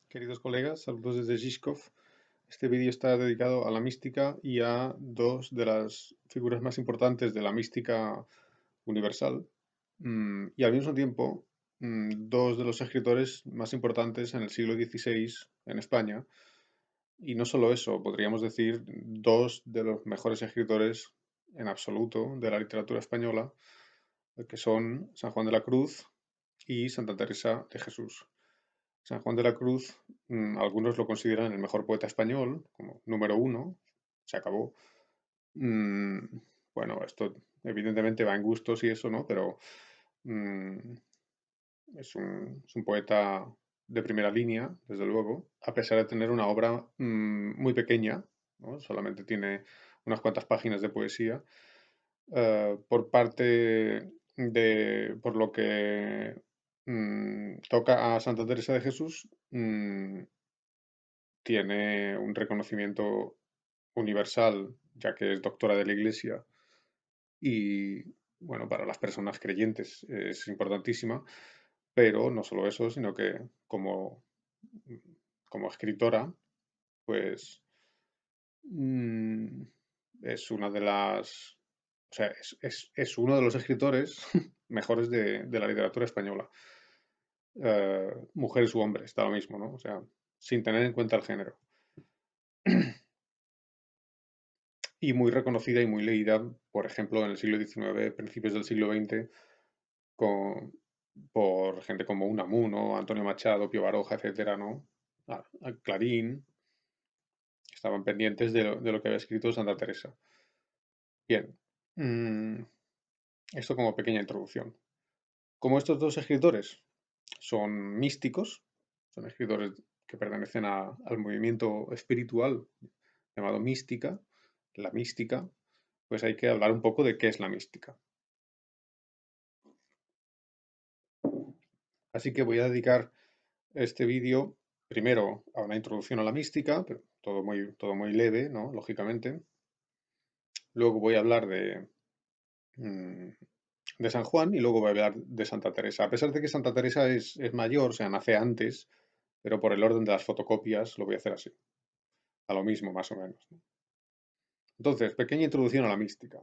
Queridos colegas, saludos desde Žižkov. Este vídeo está dedicado a la mística y a dos de las figuras más importantes de la mística universal y al mismo tiempo dos de los escritores más importantes en el siglo XVI en España. Y no solo eso, podríamos decir dos de los mejores escritores en absoluto de la literatura española, que son San Juan de la Cruz y Santa Teresa de Jesús. San Juan de la Cruz, algunos lo consideran el mejor poeta español, como número uno, se acabó. Mm, bueno, esto evidentemente va en gustos y eso, ¿no? Pero mm, es un poeta de primera línea, desde luego, a pesar de tener una obra muy pequeña, ¿no? Solamente tiene unas cuantas páginas de poesía. Por lo que toca a Santa Teresa de Jesús, tiene un reconocimiento universal, ya que es doctora de la Iglesia y, bueno, para las personas creyentes es importantísima, pero no solo eso, sino que como, como escritora, pues mm, es una de las, o sea, es uno de los escritores mejores de la literatura española. Mujeres u hombres, da lo mismo, ¿no? O sea, sin tener en cuenta el género. Y muy reconocida y muy leída, por ejemplo, en el siglo XIX, principios del siglo XX, con- por gente como Unamuno, Antonio Machado, Pío Baroja, etcétera, ¿no? A Clarín, estaban pendientes de lo que había escrito Santa Teresa. Bien, mm, esto como pequeña introducción. Como estos dos escritores son místicos, son escritores que pertenecen al movimiento espiritual llamado mística, la mística, pues hay que hablar un poco de qué es la mística. Así que voy a dedicar este vídeo primero a una introducción a la mística, pero todo muy leve, ¿no? Lógicamente. Luego voy a hablar mm, de San Juan y luego voy a hablar de Santa Teresa. A pesar de que Santa Teresa es mayor, o sea, nace antes, pero por el orden de las fotocopias lo voy a hacer así, a lo mismo más o menos, ¿no? Entonces, pequeña introducción a la mística.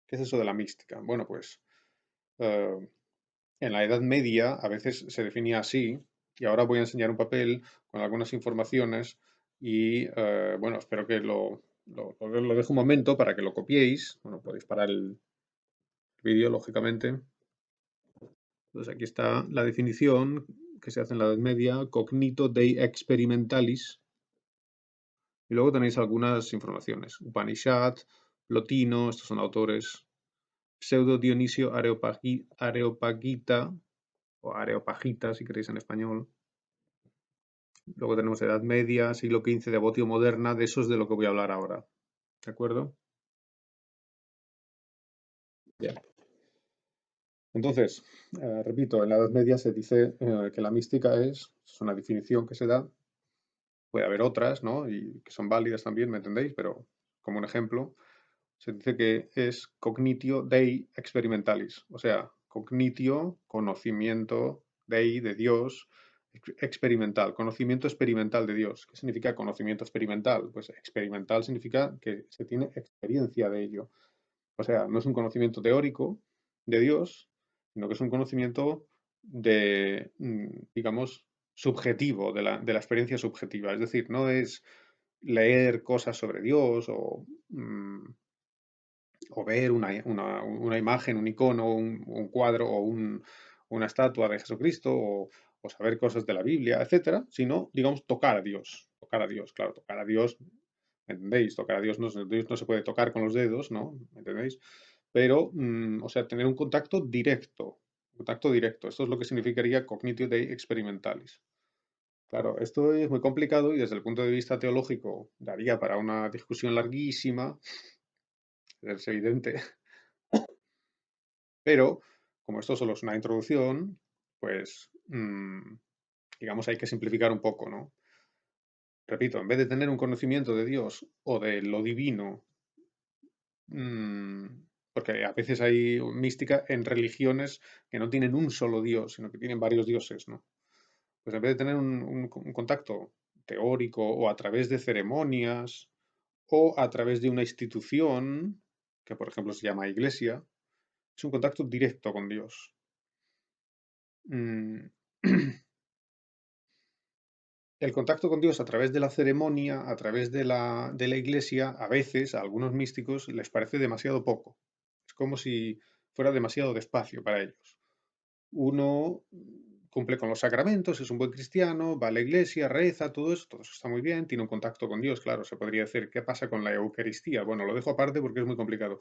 ¿Qué es eso de la mística? Bueno, pues eh, en la Edad Media a veces se definía así, y ahora voy a enseñar un papel con algunas informaciones y bueno, espero que lo dejo un momento para que lo copiéis. Bueno, podéis parar el vídeo, lógicamente. Entonces aquí está la definición que se hace en la Edad Media, cognito dei experimentalis, y luego tenéis algunas informaciones. Upanishad, Plotino, estos son autores. Pseudo Dionisio Areopagita, o Areopagita, si queréis en español. Luego tenemos Edad Media, siglo XV, Devotio moderna, de eso es de lo que voy a hablar ahora. ¿De acuerdo? Bien. Entonces, repito, en la Edad Media se dice que la mística es una definición que se da, puede haber otras, ¿no? Y que son válidas también, ¿me entendéis? Pero como un ejemplo, se dice que es cognitio dei experimentalis, o sea, cognitio, conocimiento dei, de Dios, experimental, conocimiento experimental de Dios. ¿Qué significa conocimiento experimental? Pues experimental significa que se tiene experiencia de ello. O sea, no es un conocimiento teórico de Dios, sino que es un conocimiento digamos, subjetivo, de la experiencia subjetiva. Es decir, no es leer cosas sobre Dios o ver una imagen, un icono, un cuadro o una estatua de Jesucristo o saber cosas de la Biblia, etcétera, sino, digamos, tocar a Dios. Tocar a Dios, claro, tocar a Dios, ¿me entendéis? Tocar a Dios no se puede tocar con los dedos, ¿no? ¿Me entendéis? Pero, o sea, tener un contacto directo. Contacto directo. Esto es lo que significaría cognitio de experimentalis. Claro, esto es muy complicado y desde el punto de vista teológico daría para una discusión larguísima, es evidente. Pero, como esto solo es una introducción, pues, digamos, hay que simplificar un poco, ¿no? Repito, en vez de tener un conocimiento de Dios o de lo divino, mm, porque a veces hay mística en religiones que no tienen un solo Dios, sino que tienen varios dioses, ¿no? pues en vez de tener un contacto teórico o a través de ceremonias o a través de una institución, que por ejemplo se llama iglesia, es un contacto directo con Dios. Mm, El contacto con Dios a través de la ceremonia, a través de la iglesia, a veces a algunos místicos les parece demasiado poco. Es como si fuera demasiado despacio para ellos. Uno cumple con los sacramentos, es un buen cristiano, va a la iglesia, reza, todo eso está muy bien, tiene un contacto con Dios, claro, se podría decir, ¿qué pasa con la Eucaristía? Bueno, lo dejo aparte porque es muy complicado.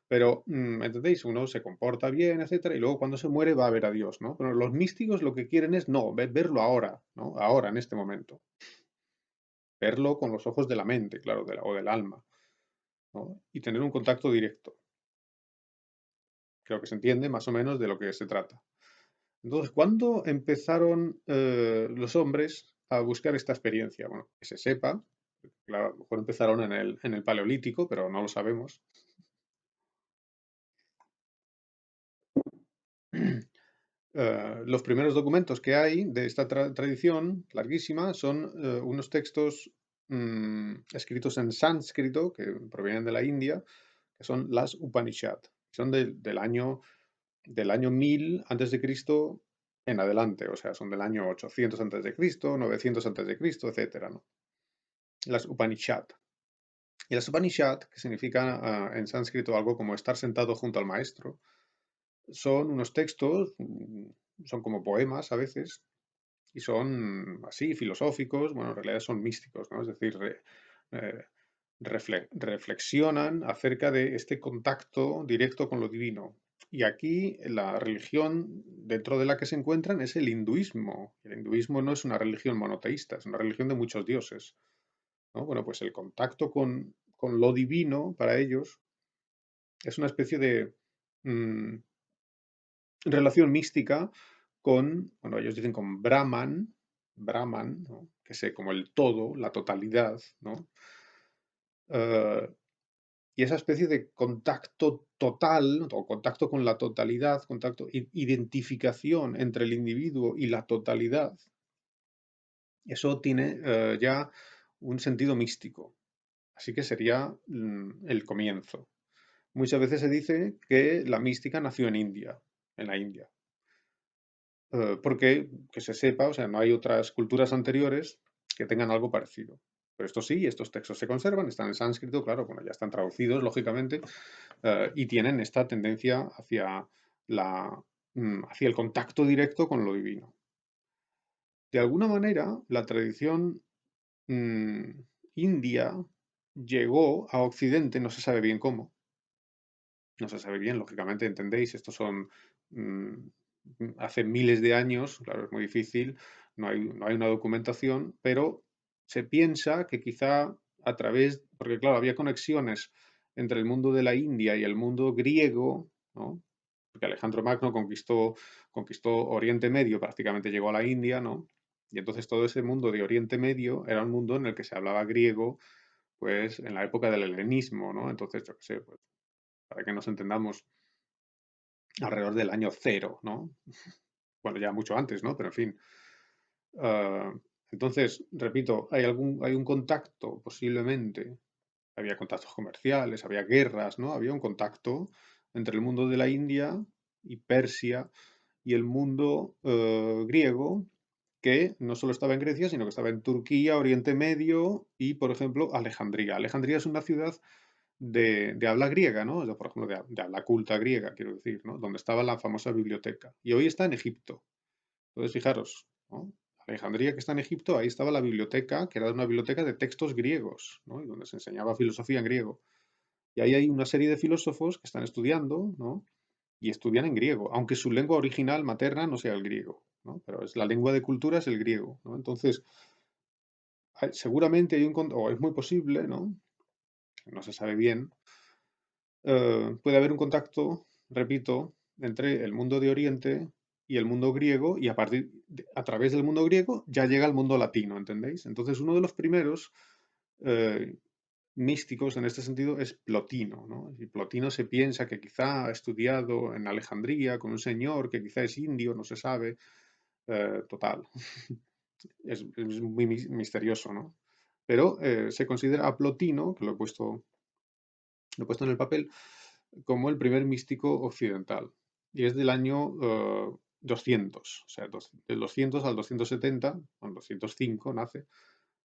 Pero, ¿entendéis? Uno se comporta bien, etcétera, y luego cuando se muere va a ver a Dios, ¿no? Pero los místicos lo que quieren es, no, verlo ahora, ¿no? Ahora, en este momento. Verlo con los ojos de la mente, claro, o del alma, ¿no? Y tener un contacto directo. Creo que se entiende más o menos de lo que se trata. Entonces, ¿cuándo empezaron los hombres a buscar esta experiencia? Bueno, que se sepa, claro, a lo mejor empezaron en el Paleolítico, pero no lo sabemos. Los primeros documentos que hay de esta tradición larguísima son unos textos escritos en sánscrito que provienen de la India, que son las Upanishad. Son del año 1000 antes de Cristo en adelante, o sea, son del año 800 antes de Cristo, 900 antes de Cristo, etcétera, ¿no? Las Upanishad. Y las Upanishad, que significa en sánscrito algo como estar sentado junto al maestro, son unos textos, son como poemas a veces, y son así, filosóficos, bueno, en realidad son místicos, ¿no? Es decir, eh, reflexionan acerca de este contacto directo con lo divino. Y aquí la religión dentro de la que se encuentran es el hinduismo. El hinduismo no es una religión monoteísta, es una religión de muchos dioses, ¿no? Bueno, pues el contacto con lo divino para ellos es una especie de mm, relación mística con, bueno, ellos dicen con Brahman, ¿no? Que es como el todo, la totalidad, ¿no? Eh, y esa especie de contacto total, ¿no? O contacto con la totalidad, identificación entre el individuo y la totalidad, eso tiene ya un sentido místico. Así que sería el comienzo. Muchas veces se dice que la mística nació en la India. Porque, que se sepa, o sea, no hay otras culturas anteriores que tengan algo parecido. Pero esto sí, estos textos se conservan, están en sánscrito, claro, bueno, ya están traducidos, lógicamente, y tienen esta tendencia hacia el contacto directo con lo divino. De alguna manera, la tradición mm, india llegó a Occidente, no se sabe bien cómo, no se sabe bien, lógicamente, entendéis, estos son mm, hace miles de años, claro, es muy difícil, no hay una documentación, pero se piensa que quizá a través, porque claro, había conexiones entre el mundo de la India y el mundo griego, ¿no? Porque Alejandro Magno conquistó Oriente Medio, prácticamente llegó a la India, ¿no? Y entonces todo ese mundo de Oriente Medio era un mundo en el que se hablaba griego, pues en la época del helenismo, ¿no? Entonces, yo qué sé, pues para que nos entendamos, alrededor del año cero, ¿no? Bueno, ya mucho antes, ¿no? Pero en fin. Ah, entonces, repito, hay un contacto, posiblemente. Había contactos comerciales, había guerras, ¿no? Había un contacto entre el mundo de la India y Persia y el mundo griego, que no solo estaba en Grecia, sino que estaba en Turquía, Oriente Medio y, por ejemplo, Alejandría. Alejandría es una ciudad de habla griega, ¿no? Por ejemplo, de habla culta griega, quiero decir, ¿no? Donde estaba la famosa biblioteca. Y hoy está en Egipto. Entonces, fijaros, ¿no? Alejandría, que está en Egipto, ahí estaba la biblioteca, que era una biblioteca de textos griegos, ¿no? Y donde se enseñaba filosofía en griego. Y ahí hay una serie de filósofos que están estudiando, ¿no? Y estudian en griego, aunque su lengua original materna no sea el griego, ¿no? Pero es la lengua de cultura es el griego, ¿no? Entonces, seguramente o es muy posible, ¿no? No se sabe bien, puede haber un contacto, repito, entre el mundo de Oriente y el mundo griego, y a través del mundo griego ya llega al mundo latino, ¿entendéis? Entonces, uno de los primeros eh, místicos en este sentido es Plotino, ¿no? Y Plotino se piensa que quizá ha estudiado en Alejandría con un señor que quizá es indio, no se sabe, total. es muy misterioso, ¿no? Pero se considera a Plotino, que lo he puesto en el papel, como el primer místico occidental. Y es del año 200, o sea, del 200 al 270, en 205 nace,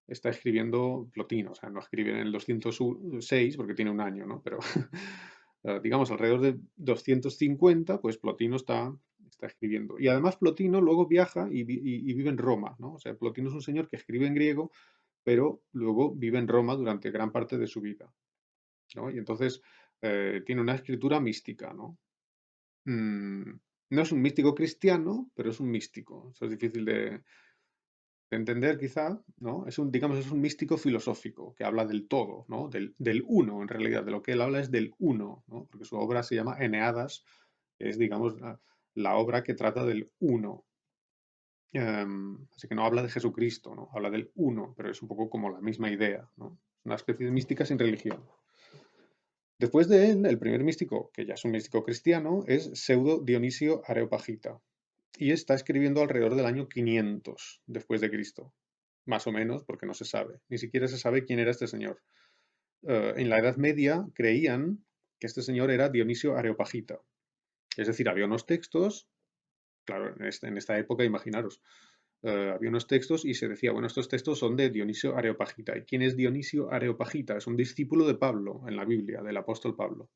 está escribiendo Plotino, o sea, no escribe en el 206 porque tiene un año, ¿no? Pero digamos alrededor de 250, pues Plotino está escribiendo. Y además Plotino luego viaja y vive en Roma, ¿no? O sea, Plotino es un señor que escribe en griego, pero luego vive en Roma durante gran parte de su vida, ¿no? Y entonces tiene una escritura mística, ¿no? Mm, no es un místico cristiano, pero es un místico. Eso es difícil de entender quizá, ¿no? Digamos, es un místico filosófico que habla del todo, ¿no? Del uno, en realidad. De lo que él habla es del uno, ¿no? Porque su obra se llama Eneadas, que es, digamos, la obra que trata del uno. Así que no habla de Jesucristo, ¿no? Habla del uno, pero es un poco como la misma idea, ¿no? Una especie de mística sin religión. Después de él, el primer místico, que ya es un místico cristiano, es Pseudo Dionisio Areopagita. Y está escribiendo alrededor del año 500 después de Cristo. Más o menos, porque no se sabe. Ni siquiera se sabe quién era este señor. En la Edad Media creían que este señor era Dionisio Areopagita. Es decir, había unos textos, claro, en esta época, imaginaros, había unos textos y se decía, bueno, estos textos son de Dionisio Areopagita. ¿Y quién es Dionisio Areopagita? Es un discípulo de Pablo en la Biblia, del apóstol Pablo.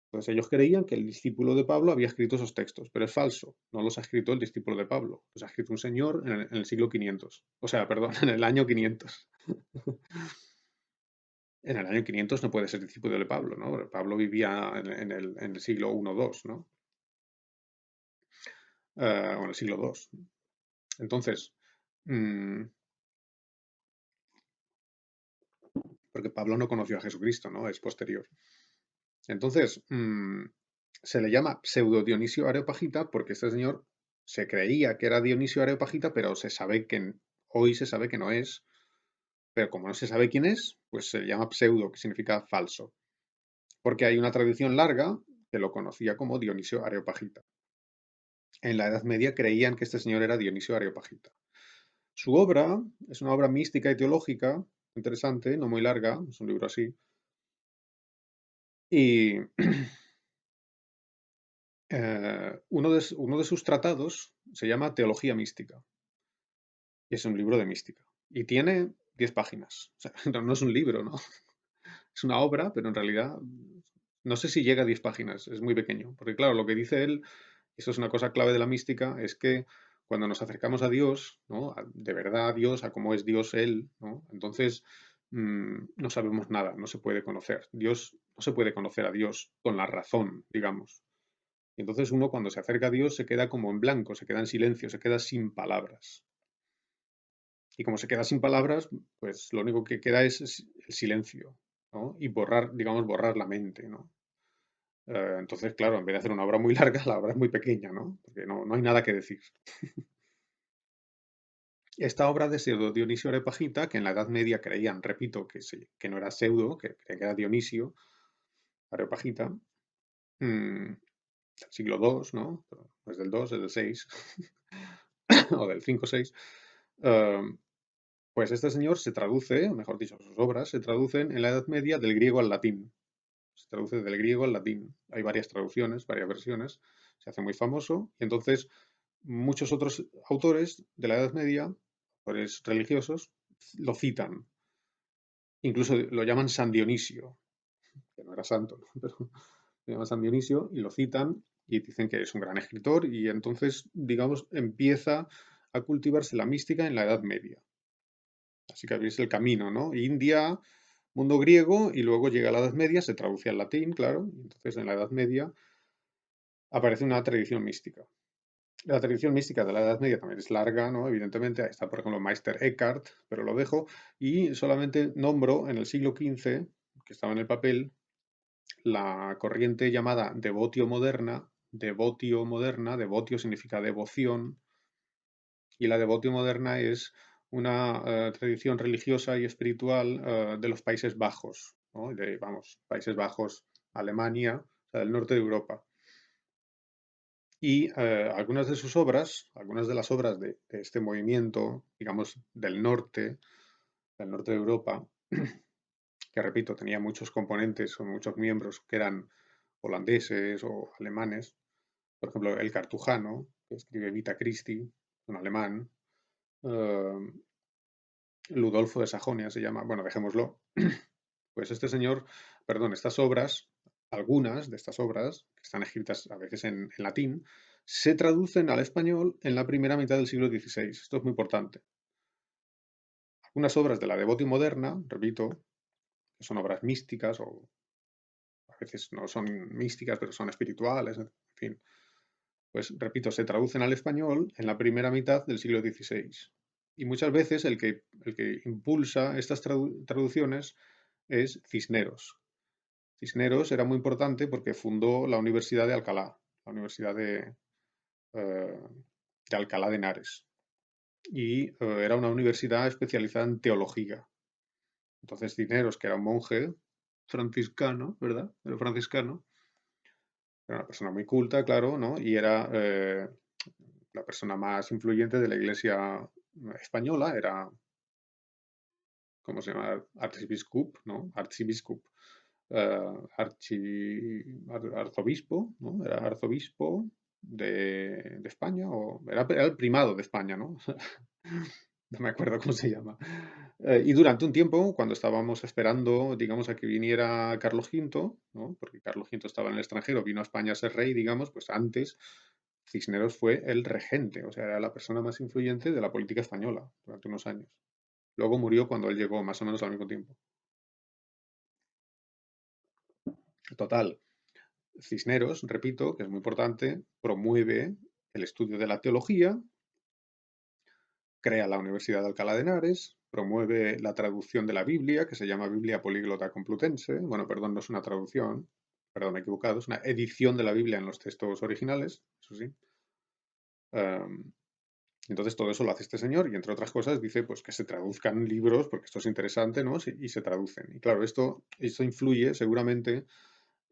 Entonces ellos creían que el discípulo de Pablo había escrito esos textos, pero es falso. No los ha escrito el discípulo de Pablo. Los ha escrito un señor en el siglo 500. O sea, perdón, en el año 500. En el año 500 no puede ser discípulo de Pablo, ¿no? Porque Pablo vivía en el siglo I, II, ¿no? O en el siglo II. Entonces, mm, porque Pablo no conoció a Jesucristo, ¿no? Es posterior. Entonces, se le llama pseudo Dionisio Areopagita porque este señor se creía que era Dionisio Areopagita, pero hoy se sabe que no es. Pero como no se sabe quién es, pues se le llama pseudo, que significa falso. Porque hay una tradición larga que lo conocía como Dionisio Areopagita. En la Edad Media creían que este señor era Dionisio Areopagita. Su obra es una obra mística y teológica, interesante, no muy larga, es un libro así. Y uno de sus tratados se llama Teología Mística. Y es un libro de mística. Y tiene 10 páginas. O sea, no es un libro, ¿no? Es una obra, pero en realidad no sé si llega a 10 páginas. Es muy pequeño. Porque claro, lo que dice él, y eso es una cosa clave de la mística, es que cuando nos acercamos a Dios, ¿no? De verdad a Dios, a cómo es Dios Él, ¿no? Entonces no sabemos nada, no se puede conocer. Dios, no se puede conocer a Dios con la razón, digamos. Y entonces uno cuando se acerca a Dios se queda como en blanco, se queda en silencio, se queda sin palabras. Y como se queda sin palabras, pues lo único que queda es el silencio, ¿no? Y borrar, digamos, borrar la mente, ¿no? Entonces, claro, en vez de hacer una obra muy larga, la obra es muy pequeña, ¿no? Porque no hay nada que decir. Esta obra de Pseudo Dionisio Areopagita, que en la Edad Media creían, repito, que no era pseudo, que creían que era Dionisio Areopagita, del siglo II, ¿no? No es del II, es del 6, o del 5 o 6. Pues este señor se traduce, o mejor dicho, sus obras se traducen en la Edad Media del griego al latín. Se traduce del griego al latín. Hay varias traducciones, varias versiones. Se hace muy famoso. Y entonces muchos otros autores de la Edad Media, autores religiosos, lo citan. Incluso lo llaman San Dionisio, que no era santo, ¿no? Pero lo llaman San Dionisio y lo citan y dicen que es un gran escritor y entonces, digamos, empieza a cultivarse la mística en la Edad Media. Así que habéis el camino, ¿no? India, mundo griego, y luego llega la Edad Media, se traduce al latín, claro, y entonces en la Edad Media aparece una tradición mística. La tradición mística de la Edad Media también es larga, ¿no? Evidentemente, ahí está, por ejemplo, Meister Eckhart, pero lo dejo, y solamente nombro en el siglo XV, que estaba en el papel, la corriente llamada devotio moderna. Devotio moderna, devotio significa devoción, y la devotio moderna es una tradición religiosa y espiritual de los Países Bajos, ¿no? Vamos, Países Bajos, Alemania, o sea, del norte de Europa. Y algunas de sus obras, algunas de las obras de este movimiento, digamos, del norte de Europa, que repito, tenía muchos componentes o muchos miembros que eran holandeses o alemanes. Por ejemplo, el Cartujano, que escribe Vita Christi, un alemán. eh, Ludolfo de Sajonia se llama, bueno, dejémoslo. Pues este señor, perdón, estas obras, algunas de estas obras, que están escritas a veces en latín, se traducen al español en la primera mitad del siglo XVI. Esto es muy importante. Algunas obras de la Devoti moderna, repito, que son obras místicas o a veces no son místicas, pero son espirituales, en fin, pues repito, se traducen al español en la primera mitad del siglo XVI. Y muchas veces el que impulsa estas traducciones es Cisneros. Cisneros era muy importante porque fundó la Universidad de Alcalá, la Universidad eh, de Alcalá de Henares. Y era una universidad especializada en teología. Entonces Cisneros, que era un monje franciscano, ¿verdad? Era franciscano, era una persona muy culta, claro, ¿no? Y era la persona más influyente de la Iglesia española, era, ¿cómo se llama? Archibiscup, ¿no? Archibiscup. Arzobispo, ¿no? Era arzobispo de España, o era el primado de España, ¿no? No me acuerdo cómo se llama. Y durante un tiempo, cuando estábamos esperando, digamos, a que viniera Carlos V, ¿no? Porque Carlos V estaba en el extranjero, vino a España a ser rey, digamos, pues antes Cisneros fue el regente, o sea, era la persona más influyente de la política española durante unos años. Luego murió cuando él llegó, más o menos al mismo tiempo. Total, Cisneros, repito, que es muy importante, promueve el estudio de la teología, crea la Universidad de Alcalá de Henares, promueve la traducción de la Biblia, que se llama Biblia Políglota Complutense. Bueno, perdón, no es una traducción, perdón, me he equivocado, es una edición de la Biblia en los textos originales, eso sí. Um, entonces todo eso lo hace este señor y entre otras cosas dice pues que se traduzcan libros porque esto es interesante, ¿no? Y se traducen. Y claro, esto influye seguramente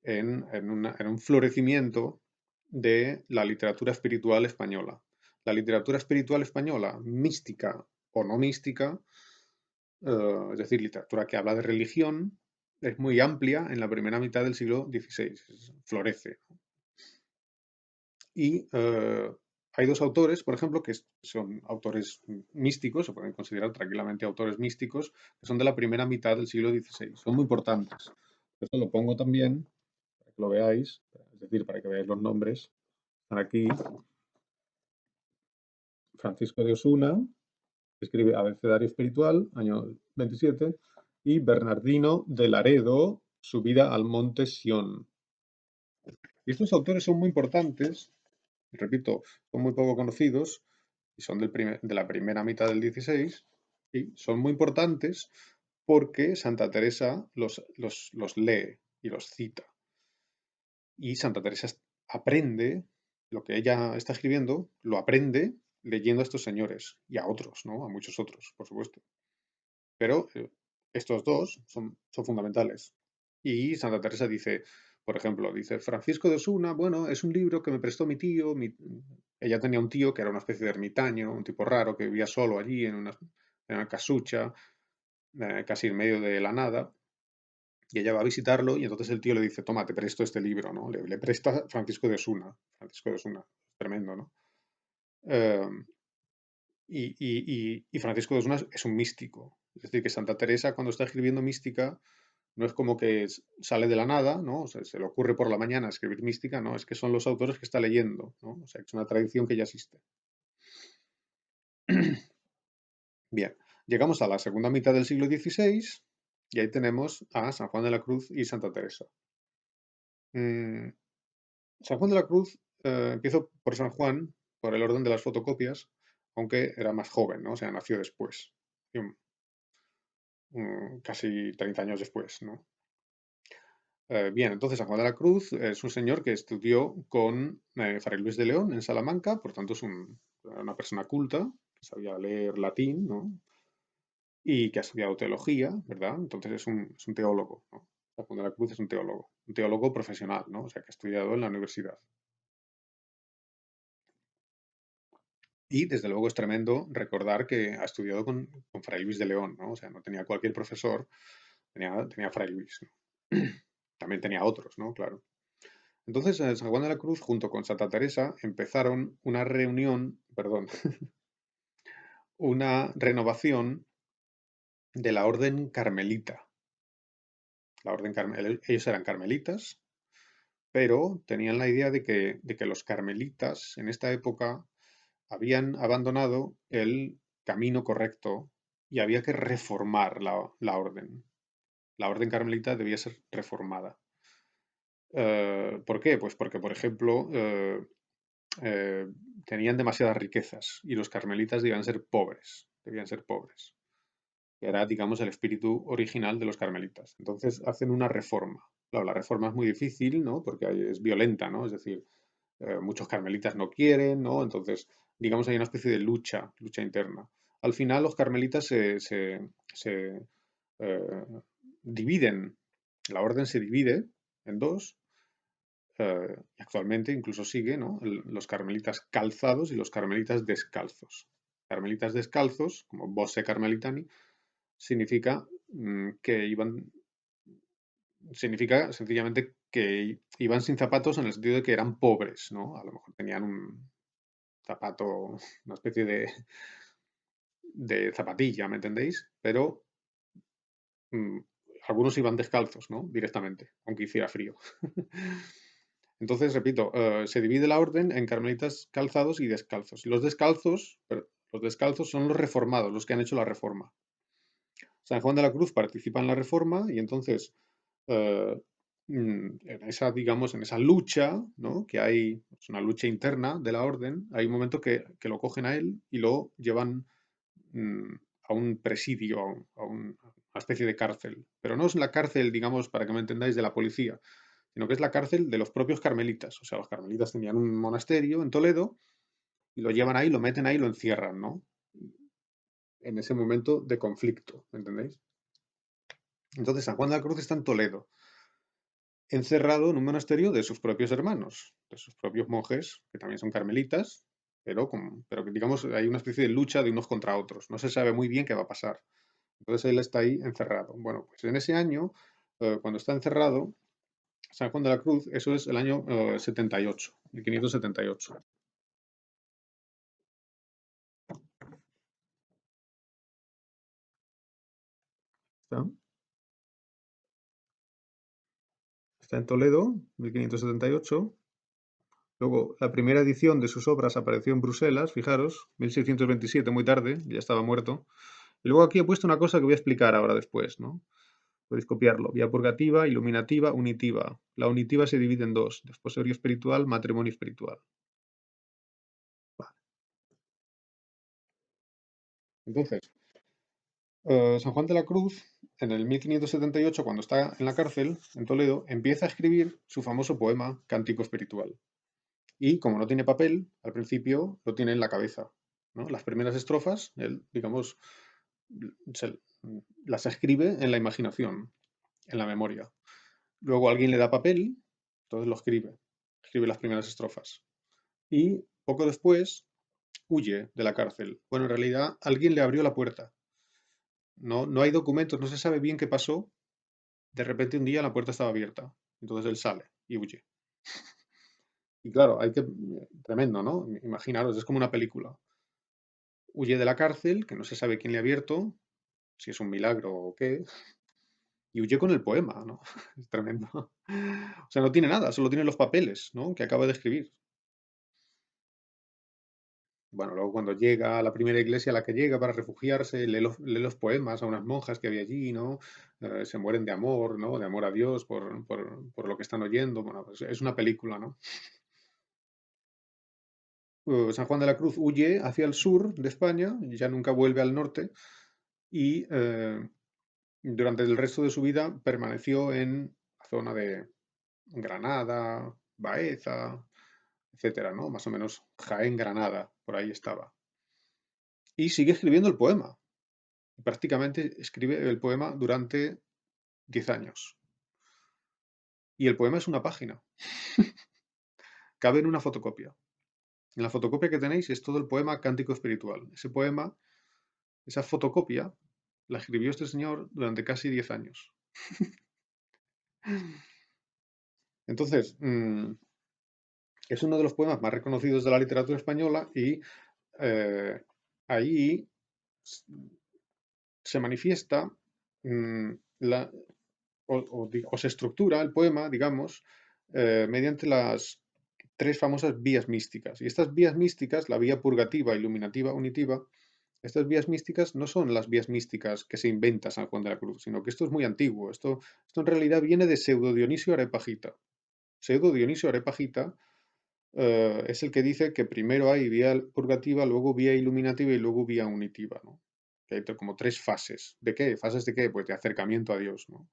en un florecimiento de la literatura espiritual española. La literatura espiritual española, mística o no mística, es decir, literatura que habla de religión, es muy amplia en la primera mitad del siglo XVI, florece. Y hay dos autores, por ejemplo, que son autores místicos, se pueden considerar tranquilamente autores místicos, que son de la primera mitad del siglo XVI. Son muy importantes. Esto lo pongo también para que lo veáis, es decir, para que veáis los nombres. Están aquí Francisco de Osuna, que escribe Abecedario Espiritual, año 27, y Bernardino de Laredo, Subida al Monte Sión. Y estos autores son muy importantes, repito, son muy poco conocidos y son de la primera mitad del 16 y son muy importantes porque Santa Teresa los lee y los cita. Y Santa Teresa aprende lo que ella está escribiendo, lo aprende leyendo a estos señores y a otros, ¿no? A muchos otros, por supuesto. Pero estos dos son fundamentales. Y Santa Teresa dice, por ejemplo, dice, Francisco de Osuna, bueno, es un libro que me prestó mi tío. Ella tenía un tío que era una especie de ermitaño, un tipo raro que vivía solo allí en una casucha, casi en medio de la nada. Y ella va a visitarlo y entonces el tío le dice, toma, te presto este libro, ¿no? Le presta Francisco de Osuna. Francisco de Osuna, tremendo, ¿no? Eh, y Francisco de Osuna es un místico. Es decir, que Santa Teresa cuando está escribiendo mística no es como que sale de la nada, ¿no? O sea, se le ocurre por la mañana escribir mística, no, es que son los autores que está leyendo, ¿no? O sea, que es una tradición que ya existe. Bien, llegamos a la segunda mitad del siglo XVI y ahí tenemos a San Juan de la Cruz y Santa Teresa. Mm, San Juan de la Cruz, empiezo por San Juan, por el orden de las fotocopias, aunque era más joven, ¿no? O sea, nació después, casi 30 años después, ¿no? Bien, entonces San Juan de la Cruz es un señor que estudió con Fray Luis de León en Salamanca, por tanto es una persona culta, que sabía leer latín, ¿no? Y que ha estudiado teología, ¿verdad? Entonces es un teólogo, ¿no? San Juan de la Cruz es un teólogo profesional, ¿no? O sea, que ha estudiado en la universidad. Y desde luego es tremendo recordar que ha estudiado con Fray Luis de León, ¿no? O sea, no tenía cualquier profesor, tenía Fray Luis, ¿no? También tenía otros, ¿no? Claro. Entonces, San Juan de la Cruz, junto con Santa Teresa, empezaron una reunión, perdón, una renovación de la orden carmelita. Ellos eran carmelitas, pero tenían la idea de que los carmelitas en esta época habían abandonado el camino correcto y había que reformar la orden. La orden carmelita debía ser reformada. ¿Por qué? Pues porque, por ejemplo, eh, tenían demasiadas riquezas y los carmelitas debían ser pobres, que era, digamos, el espíritu original de los carmelitas. Entonces hacen una reforma. Claro, la reforma es muy difícil, ¿no? Porque es violenta, ¿no? Es decir, muchos carmelitas no quieren, ¿no? Entonces, digamos, hay una especie de lucha interna. Al final, los carmelitas se, eh, dividen, la orden se divide en dos, y actualmente incluso sigue, ¿no? Los carmelitas calzados y los carmelitas descalzos. Carmelitas descalzos, como Bosse Carmelitani, significa que significa sencillamente que iban sin zapatos en el sentido de que eran pobres, ¿no? A lo mejor tenían un zapato, una especie de zapatilla, ¿me entendéis? Pero mm, algunos iban descalzos, ¿no? Directamente, aunque hiciera frío. Entonces, repito, se divide la orden en carmelitas calzados y descalzos. Y los descalzos son los reformados, los que han hecho la reforma. San Juan de la Cruz participa en la reforma y entonces eh, en esa, digamos, en esa lucha, ¿no? Que hay, es una lucha interna de la orden, hay un momento que lo cogen a él y lo llevan mm, a un presidio, a una especie de cárcel. Pero no es la cárcel, digamos, para que me entendáis, de la policía, sino que es la cárcel de los propios carmelitas. O sea, los carmelitas tenían un monasterio en Toledo y lo llevan ahí, lo meten ahí y lo encierran, ¿no? En ese momento de conflicto, ¿me entendéis? Entonces, San Juan de la Cruz está en Toledo, encerrado en un monasterio de sus propios hermanos, de sus propios monjes, que también son carmelitas, pero que digamos hay una especie de lucha de unos contra otros. No se sabe muy bien qué va a pasar. Entonces él está ahí encerrado. Bueno, pues en ese año, cuando está encerrado, San Juan de la Cruz, eso es el año 78, 1578. ¿Está? Está en Toledo, 1578. Luego, la primera edición de sus obras apareció en Bruselas, fijaros, 1627, muy tarde, ya estaba muerto. Y luego aquí he puesto una cosa que voy a explicar ahora después, ¿no? Podéis copiarlo. Vía purgativa, iluminativa, unitiva. La unitiva se divide en dos: desposorio espiritual, matrimonio espiritual. Vale. Entonces, San Juan de la Cruz, en el 1578, cuando está en la cárcel, en Toledo, empieza a escribir su famoso poema Cántico Espiritual. Y como no tiene papel, al principio lo tiene en la cabeza, ¿no? Las primeras estrofas, él, digamos, se- las escribe en la imaginación, en la memoria. Luego alguien le da papel, entonces lo escribe las primeras estrofas. Y poco después huye de la cárcel. Bueno, en realidad alguien le abrió la puerta. No, no hay documentos, no se sabe bien qué pasó. De repente un día la puerta estaba abierta. Entonces él sale y huye. Y claro, tremendo, ¿no? Imaginaros, es como una película. Huye de la cárcel, que no se sabe quién le ha abierto, si es un milagro o qué, y huye con el poema, ¿no? Es tremendo. O sea, no tiene nada, solo tiene los papeles, ¿no? Que acaba de escribir. Bueno, luego cuando llega a la primera iglesia a la que llega para refugiarse, lee los poemas a unas monjas que había allí, ¿no? Se mueren de amor, ¿no? De amor a Dios por lo que están oyendo. Bueno, pues es una película, ¿no? San Juan de la Cruz huye hacia el sur de España, y ya nunca vuelve al norte, y durante el resto de su vida permaneció en la zona de Granada, Baeza, etcétera, ¿no? Más o menos Jaén, Granada, por ahí estaba. Y sigue escribiendo el poema. Prácticamente escribe el poema durante 10 años. Y el poema es una página. Cabe en una fotocopia. En la fotocopia que tenéis es todo el poema Cántico Espiritual. Ese poema, esa fotocopia, la escribió este señor durante casi 10 años. Entonces, es uno de los poemas más reconocidos de la literatura española y eh, ahí se manifiesta mm, la, o se estructura el poema, digamos, mediante las tres famosas vías místicas. Y estas vías místicas, la vía purgativa, iluminativa, unitiva, estas vías místicas no son las vías místicas que se inventa San Juan de la Cruz, sino que esto es muy antiguo. Esto en realidad viene de Pseudo Dionisio Areopagita. Pseudo Dionisio Areopagita es el que dice que primero hay vía purgativa, luego vía iluminativa y luego vía unitiva, ¿no? Que hay como tres fases. ¿De qué? ¿Fases de qué? Pues de acercamiento a Dios, ¿no?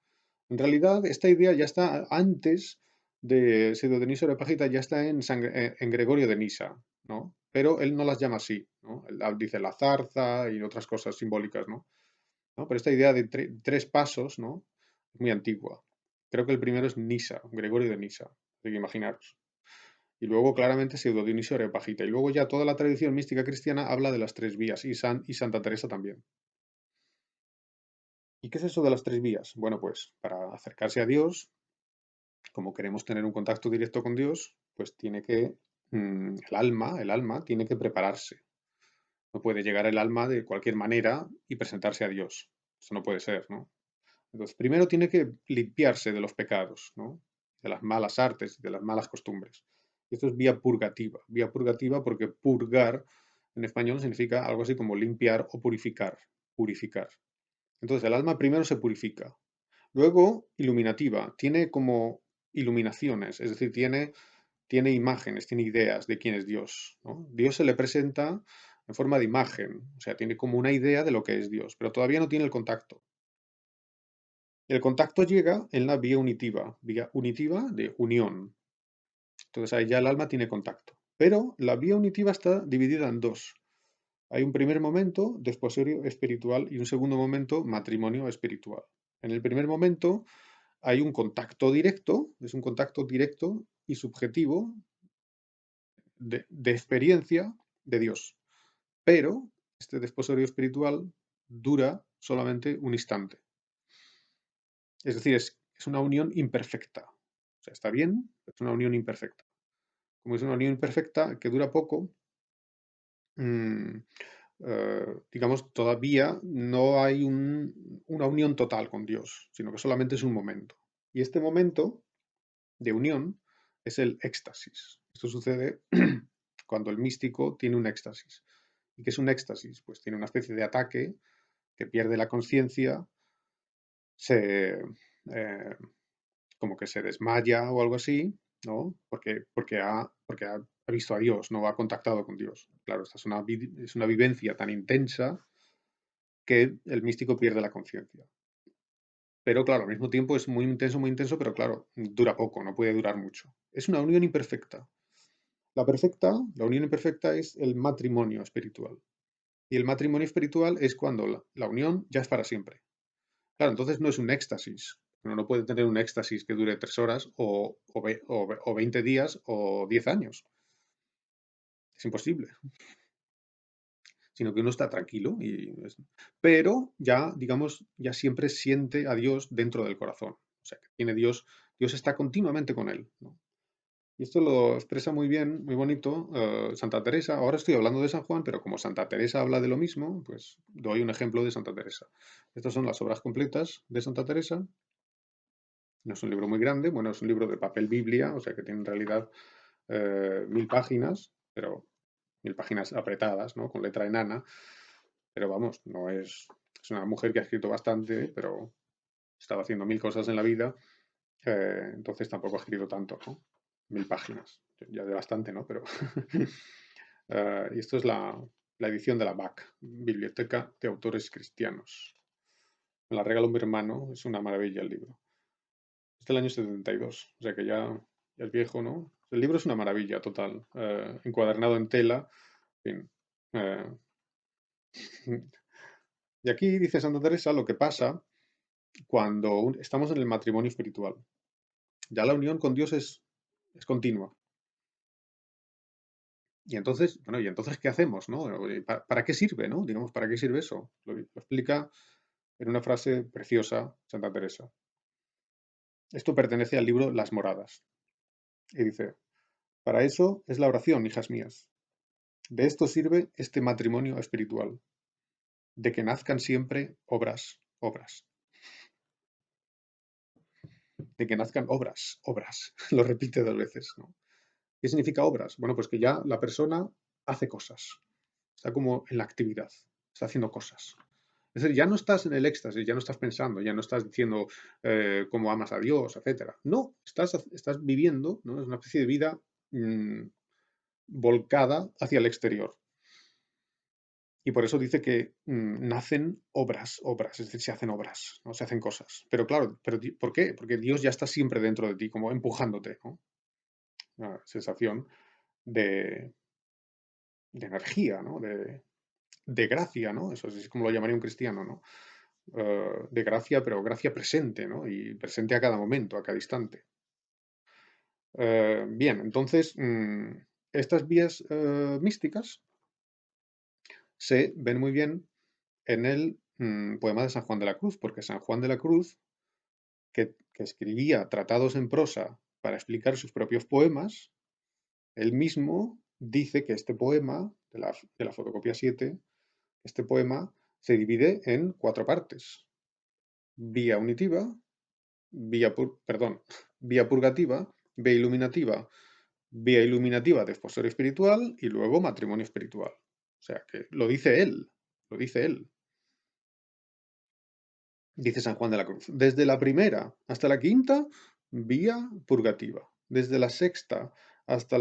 En realidad, esta idea ya está antes de Pseudo Dionisio Areopagita, ya está en Gregorio de Nisa, ¿no? Pero él no las llama así, ¿no? Él dice la zarza y otras cosas simbólicas, ¿no? Pero esta idea de tres pasos, ¿no? Es muy antigua. Creo que el primero es Nisa, Gregorio de Nisa, hay que imaginaros. Y luego claramente Pseudo Dionisio Areopagita. Y luego ya toda la tradición mística cristiana habla de las tres vías y Santa Teresa también. ¿Y qué es eso de las tres vías? Bueno, pues para acercarse a Dios, como queremos tener un contacto directo con Dios, pues tiene que, el alma tiene que prepararse. No puede llegar el alma de cualquier manera y presentarse a Dios. Eso no puede ser, ¿no? Entonces, primero tiene que limpiarse de los pecados, ¿no? De las malas artes, de las malas costumbres. Y esto es vía purgativa porque purgar en español significa algo así como limpiar o purificar, purificar. Entonces, el alma primero se purifica. Luego, iluminativa, tiene como iluminaciones, es decir, tiene imágenes, tiene ideas de quién es Dios, ¿no? Dios se le presenta en forma de imagen, o sea, tiene como una idea de lo que es Dios, pero todavía no tiene el contacto. El contacto llega en la vía unitiva de unión. Entonces ahí ya el alma tiene contacto. Pero la vía unitiva está dividida en dos. Hay un primer momento, desposorio espiritual, y un segundo momento, matrimonio espiritual. En el primer momento hay un contacto directo, es un contacto directo y subjetivo de experiencia de Dios. Pero este desposorio espiritual dura solamente un instante. Es decir, es una unión imperfecta. O sea, está bien, pero es una unión imperfecta. Como es una unión imperfecta que dura poco, mm, digamos, todavía no hay una unión total con Dios, sino que solamente es un momento. Y este momento de unión es el éxtasis. Esto sucede cuando el místico tiene un éxtasis. ¿Y qué es un éxtasis? Pues tiene una especie de ataque que pierde la conciencia, se, eh, como que se desmaya o algo así, ¿no? Porque ha visto a Dios, no ha contactado con Dios. Claro, esta es una vivencia tan intensa que el místico pierde la conciencia. Pero claro, al mismo tiempo es muy intenso, pero claro, dura poco, no puede durar mucho. Es una unión imperfecta. La unión imperfecta es el matrimonio espiritual. Y el matrimonio espiritual es cuando la unión ya es para siempre. Claro, entonces no es un éxtasis. Uno no puede tener un éxtasis que dure 3 horas o 20 días o 10 años. Es imposible. Sino que uno está tranquilo. Pero ya, digamos, ya siempre siente a Dios dentro del corazón. O sea, que tiene Dios está continuamente con él, ¿no? Y esto lo expresa muy bien, muy bonito, Santa Teresa. Ahora estoy hablando de San Juan, pero como Santa Teresa habla de lo mismo, pues doy un ejemplo de Santa Teresa. Estas son las obras completas de Santa Teresa. No es un libro muy grande, bueno, es un libro de papel Biblia, o sea que tiene en realidad 1000 páginas, pero 1000 páginas apretadas, ¿no? Con letra enana, pero vamos, no es, es una mujer que ha escrito bastante, pero estaba haciendo 1000 cosas en la vida, entonces tampoco ha escrito tanto, ¿no? 1000 páginas, ya de bastante, ¿no? Pero y esto es la edición de la BAC, Biblioteca de Autores Cristianos. Me la regaló mi hermano, es una maravilla el libro. Es del año 72, o sea que ya es viejo, ¿no? El libro es una maravilla total, encuadernado en tela, en fin. Y aquí dice Santa Teresa lo que pasa cuando estamos en el matrimonio espiritual. Ya la unión con Dios es continua. Y entonces, bueno, ¿y entonces qué hacemos, no? ¿Para qué sirve, no? Digamos, ¿para qué sirve eso? Lo explica en una frase preciosa Santa Teresa. Esto pertenece al libro Las Moradas. Y dice, para eso es la oración, hijas mías. De esto sirve este matrimonio espiritual, de que nazcan siempre obras, obras, de que nazcan obras, obras. Lo repite dos veces, ¿no? ¿Qué significa obras? Bueno, pues que ya la persona hace cosas, está como en la actividad, está haciendo cosas. Es decir, ya no estás en el éxtasis, ya no estás pensando, ya no estás diciendo cómo amas a Dios, etcétera. No, estás viviendo, ¿no? Es una especie de vida volcada hacia el exterior. Y por eso dice que nacen obras, obras, es decir, se hacen obras, ¿no? Se hacen cosas. Pero claro, ¿por qué? Porque Dios ya está siempre dentro de ti, como empujándote, ¿no? Una sensación de, de energía, ¿no? De gracia, ¿no? Eso es como lo llamaría un cristiano, ¿no? De gracia, pero gracia presente, ¿no? Y presente a cada momento, a cada instante. Bien, entonces, estas vías místicas se ven muy bien en el poema de San Juan de la Cruz, porque San Juan de la Cruz, que escribía tratados en prosa para explicar sus propios poemas, él mismo dice que este poema, de la fotocopia 7, este poema se divide en 4 partes. Vía unitiva, perdón, vía purgativa, vía iluminativa de esposorio espiritual y luego matrimonio espiritual. O sea que lo dice él, lo dice él. Dice San Juan de la Cruz. Desde la primera hasta la quinta, vía purgativa. Desde la sexta hasta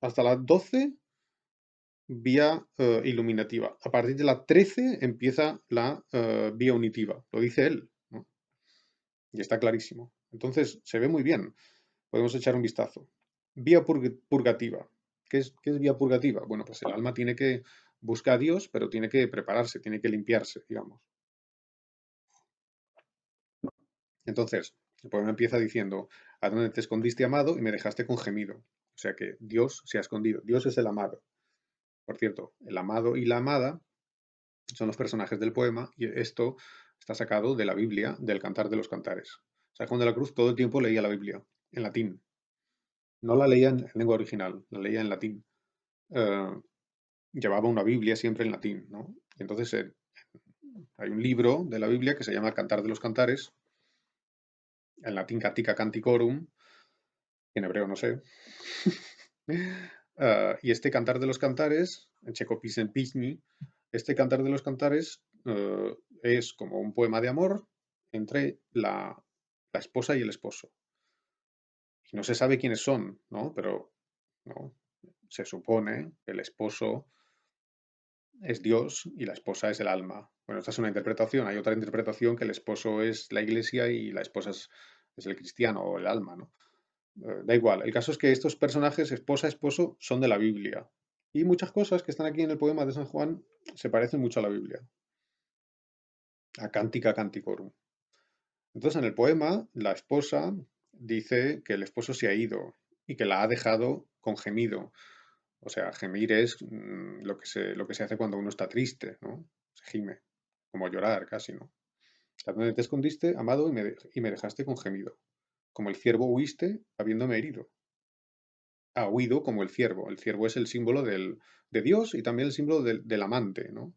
hasta la 12, vía iluminativa. A partir de la 13 empieza la vía unitiva. Lo dice él, ¿no? Y está clarísimo. Entonces, se ve muy bien. Podemos echar un vistazo. Vía purgativa. ¿Qué es vía purgativa? Bueno, pues el alma tiene que buscar a Dios, pero tiene que prepararse, tiene que limpiarse, digamos. Entonces, el poema empieza diciendo, ¿a dónde te escondiste, amado? Y me dejaste con gemido. O sea que Dios se ha escondido. Dios es el amado. Por cierto, el amado y la amada son los personajes del poema y esto está sacado de la Biblia, del Cantar de los Cantares. San Juan de la Cruz todo el tiempo leía la Biblia en latín. No la leía en lengua original, la leía en latín. Eh, Llevaba una Biblia siempre en latín, ¿no? Entonces hay un libro de la Biblia que se llama El Cantar de los Cantares, en latín Cantica Canticorum, en hebreo no sé. Y este Cantar de los Cantares, en checo Pisen Pisni, este Cantar de los Cantares es como un poema de amor entre la esposa y el esposo. Y no se sabe quiénes son, ¿no? Pero ¿no? Se supone que el esposo es Dios y la esposa es el alma. Bueno, esta es una interpretación. Hay otra interpretación que el esposo es la iglesia y la esposa es el cristiano o el alma, ¿no? Da igual. El caso es que estos personajes, esposa, esposo, son de la Biblia. Y muchas cosas que están aquí en el poema de San Juan se parecen mucho a la Biblia. A Cantica Canticorum. Entonces, en el poema, la esposa dice que el esposo se ha ido y que la ha dejado con gemido. O sea, gemir es lo que se hace cuando uno está triste, ¿no? Se gime, como llorar casi, ¿no? ¿A dónde te escondiste, amado, y me dejaste con gemido? Como el ciervo huiste, habiéndome herido. Ha huido como el ciervo. El ciervo es el símbolo de Dios y también el símbolo del amante, ¿no?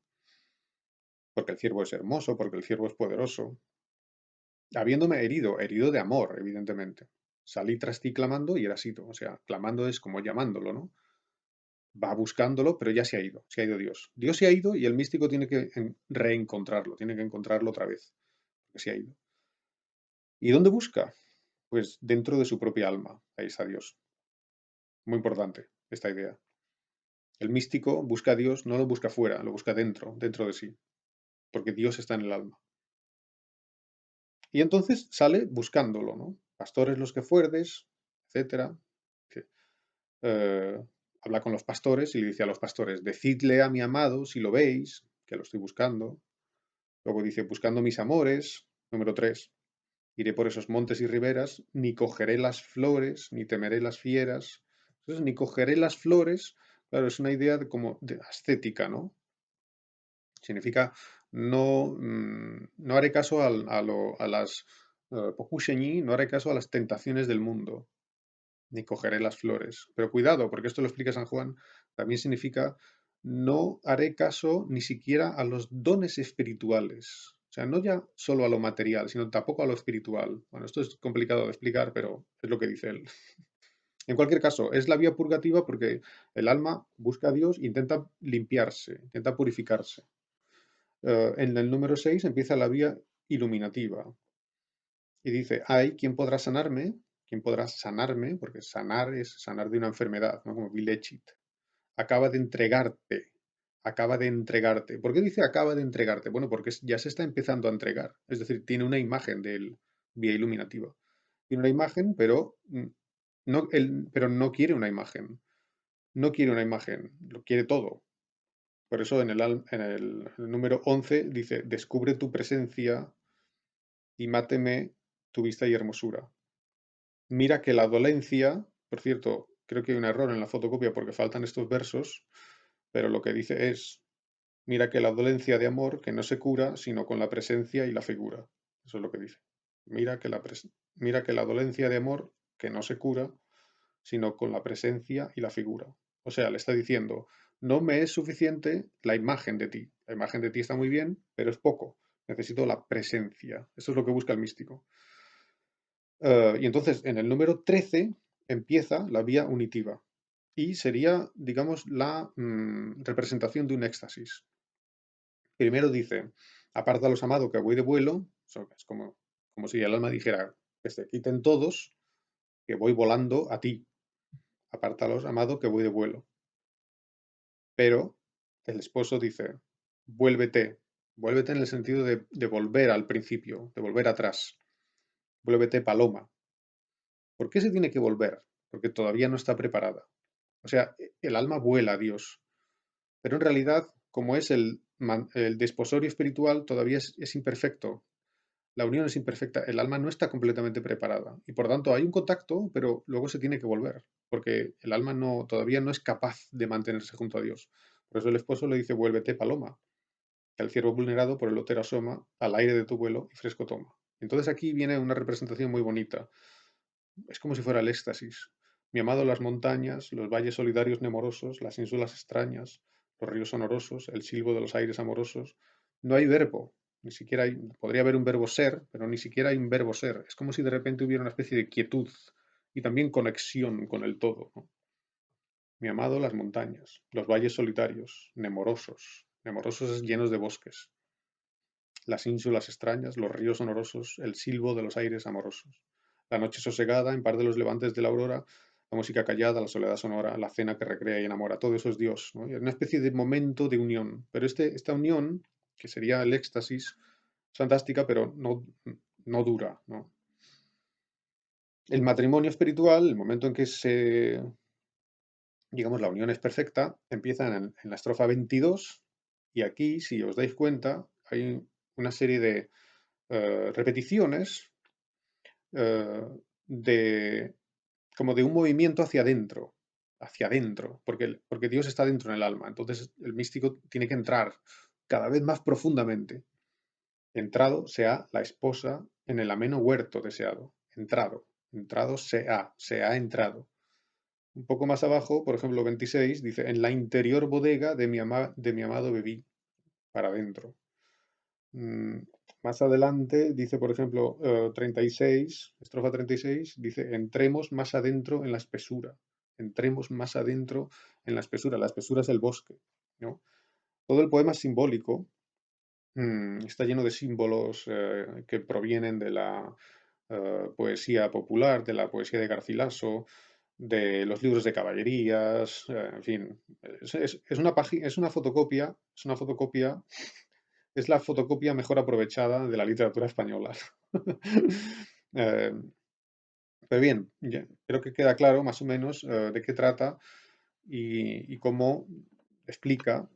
Porque el ciervo es hermoso, porque el ciervo es poderoso. Habiéndome herido, herido de amor, evidentemente. Salí tras ti clamando y eras ido. O sea, clamando es como llamándolo, ¿no? Va buscándolo, pero ya se ha ido Dios. Dios se ha ido y el místico tiene que reencontrarlo, tiene que encontrarlo otra vez, porque se ha ido. ¿Y dónde busca? Pues dentro de su propia alma. Ahí está Dios. Muy importante esta idea. El místico busca a Dios, no lo busca fuera, lo busca dentro, dentro de sí, porque Dios está en el alma. Y entonces sale buscándolo, ¿no? Pastores los que fuerdes, etcétera. Eh, Habla con los pastores y le dice a los pastores, decidle a mi amado si lo veis, que lo estoy buscando. Luego dice, buscando mis amores, número 3. Iré por esos montes y riberas, ni cogeré las flores, ni temeré las fieras. Entonces, ni cogeré las flores, claro, es una idea de como de ascética, ¿no? Significa no haré caso a las pokushenyi, no haré caso a las tentaciones del mundo, ni cogeré las flores. Pero cuidado, porque esto lo explica San Juan, también significa no haré caso ni siquiera a los dones espirituales. O sea, no ya solo a lo material, sino tampoco a lo espiritual. Bueno, esto es complicado de explicar, pero es lo que dice él. En cualquier caso, es la vía purgativa porque el alma busca a Dios, intenta limpiarse, intenta purificarse. En el número 6 empieza la vía iluminativa y dice, hay quien podrá sanarme, quien podrá sanarme, porque sanar es sanar de una enfermedad, ¿no? Como vilechit. Acaba de entregarte, acaba de entregarte. ¿Por qué dice acaba de entregarte? Bueno, porque ya se está empezando a entregar. Es decir, tiene una imagen del vía iluminativa. Tiene una imagen, pero pero no quiere una imagen. No quiere una imagen, lo quiere todo. Por eso en el número 11 dice, descubre tu presencia y máteme tu vista y hermosura. Mira que la dolencia, por cierto, creo que hay un error en la fotocopia porque faltan estos versos, pero lo que dice es, mira que la dolencia de amor que no se cura sino con la presencia y la figura. Eso es lo que dice. Mira que la dolencia de amor que no se cura sino con la presencia y la figura. O sea, le está diciendo, no me es suficiente la imagen de ti. La imagen de ti está muy bien, pero es poco. Necesito la presencia. Eso es lo que busca el místico. Y entonces, en el número 13 empieza la vía unitiva. Y sería, digamos, la representación de un éxtasis. Primero dice, apártalos, amado, que voy de vuelo. Eso es como si el alma dijera, que se quiten todos, que voy volando a ti. Apártalos, amado, que voy de vuelo. Pero el esposo dice, vuélvete, vuélvete en el sentido de volver al principio, de volver atrás, vuélvete paloma. ¿Por qué se tiene que volver? Porque todavía no está preparada. O sea, el alma vuela a Dios, pero en realidad, como es el desposorio espiritual, todavía es imperfecto. La unión es imperfecta, el alma no está completamente preparada y por tanto hay un contacto, pero luego se tiene que volver, porque el alma todavía no es capaz de mantenerse junto a Dios. Por eso el esposo le dice, vuélvete paloma, que al ciervo vulnerado por el otero asoma, al aire de tu vuelo y fresco toma. Entonces aquí viene una representación muy bonita. Es como si fuera el éxtasis. Mi amado, las montañas, los valles solidarios nemorosos, las ínsulas extrañas, los ríos sonorosos, el silbo de los aires amorosos. No hay verbo, ni siquiera podría haber un verbo ser, pero ni siquiera hay un verbo ser. Es como si de repente hubiera una especie de quietud y también conexión con el todo, ¿no? Mi amado, las montañas, los valles solitarios, nemorosos, nemorosos llenos de bosques, las ínsulas extrañas, los ríos sonorosos, el silbo de los aires amorosos, la noche sosegada, en par de los levantes de la aurora, la música callada, la soledad sonora, la cena que recrea y enamora, todo eso es Dios, ¿no? Y es una especie de momento de unión, pero esta unión, que sería el éxtasis, es fantástica, pero no dura, ¿no? El matrimonio espiritual, el momento en que digamos, la unión es perfecta, empieza en la estrofa 22 y aquí, si os dais cuenta, hay una serie de repeticiones eh, de, como de un movimiento hacia adentro, porque Dios está dentro en el alma. Entonces el místico tiene que entrar cada vez más profundamente. Entrado sea la esposa en el ameno huerto deseado. Entrado se ha entrado. Un poco más abajo, por ejemplo, 26, dice, en la interior bodega de mi amado bebí, para adentro. Mm, Más adelante dice, por ejemplo, 36, estrofa 36, dice, entremos más adentro en la espesura. Entremos más adentro en la espesura. La espesura es el bosque, ¿no? Todo el poema es simbólico. Está lleno de símbolos que provienen de la poesía popular, de la poesía de Garcilaso, de los libros de caballerías, en fin. Es una fotocopia, es la fotocopia mejor aprovechada de la literatura española. Eh, pero bien, creo que queda claro más o menos de qué trata y cómo explica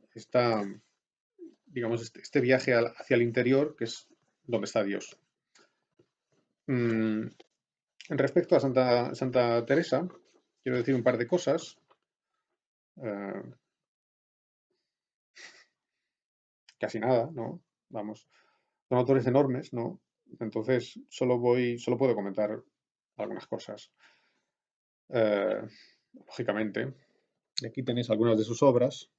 digamos, este viaje hacia el interior, que es donde está Dios. Mm, Respecto a Santa Teresa, quiero decir un par de cosas. eh, Casi nada, ¿no? Vamos, son autores enormes, ¿no? Entonces, solo puedo comentar algunas cosas. Eh, Lógicamente, y aquí tenéis algunas de sus obras.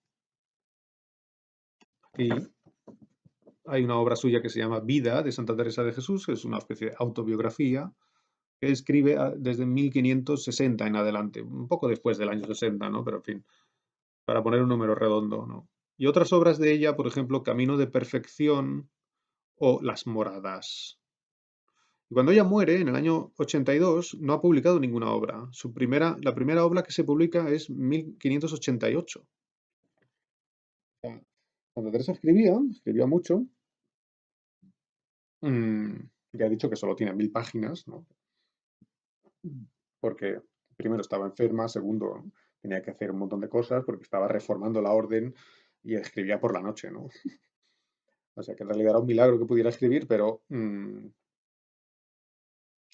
Y hay una obra suya que se llama Vida de Santa Teresa de Jesús, que es una especie de autobiografía que escribe desde 1560 en adelante, un poco después del año 60, ¿no? Pero en fin, para poner un número redondo, ¿no? Y otras obras de ella, por ejemplo, Camino de Perfección o Las Moradas. Y cuando ella muere, en el año 82, no ha publicado ninguna obra. La primera obra que se publica es 1588. Santa Teresa escribía mucho. Ya he dicho que solo tiene 1000 páginas, ¿no? Porque primero estaba enferma, segundo tenía que hacer un montón de cosas porque estaba reformando la orden y escribía por la noche, ¿no? O sea que en realidad era un milagro que pudiera escribir, pero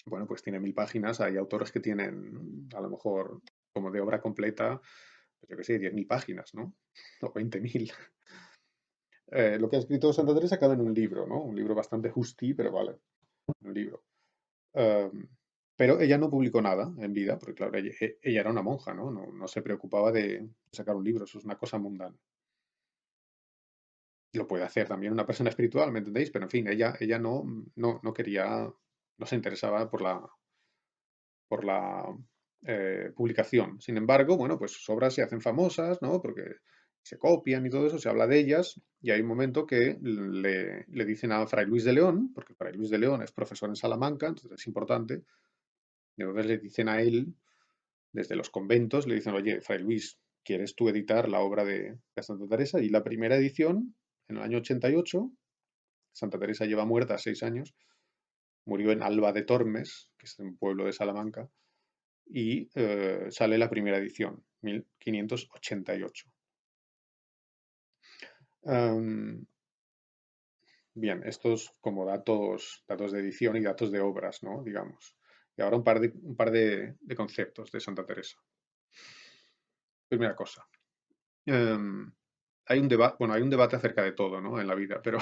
bueno, pues tiene 1000 páginas. Hay autores que tienen a lo mejor como de obra completa, pues yo qué sé, 10.000 páginas, ¿no? O 20.000. Lo que ha escrito Santa Teresa cabe en un libro, ¿no? Un libro bastante justi, pero vale, un libro. Em, pero ella no publicó nada en vida, porque claro, ella era una monja, ¿no? No se preocupaba de sacar un libro, eso es una cosa mundana. Lo puede hacer también una persona espiritual, ¿me entendéis? Pero en fin, ella no quería, no se interesaba por la publicación. Sin embargo, bueno, pues sus obras se hacen famosas, ¿no? Porque se copian y todo eso, se habla de ellas, y hay un momento que le dicen a Fray Luis de León, porque Fray Luis de León es profesor en Salamanca, entonces es importante, y entonces le dicen a él, desde los conventos, le dicen, oye, Fray Luis, ¿quieres tú editar la obra de Santa Teresa? Y la primera edición, en el año 88, Santa Teresa lleva muerta 6 años, murió en Alba de Tormes, que es un pueblo de Salamanca, y sale la primera edición, 1588. Am, Bien, estos como datos de edición y datos de obras, ¿no? Digamos. Y ahora un par de conceptos de Santa Teresa. Primera cosa. Hay un debate, bueno, hay un debate acerca de todo, ¿no? En la vida, pero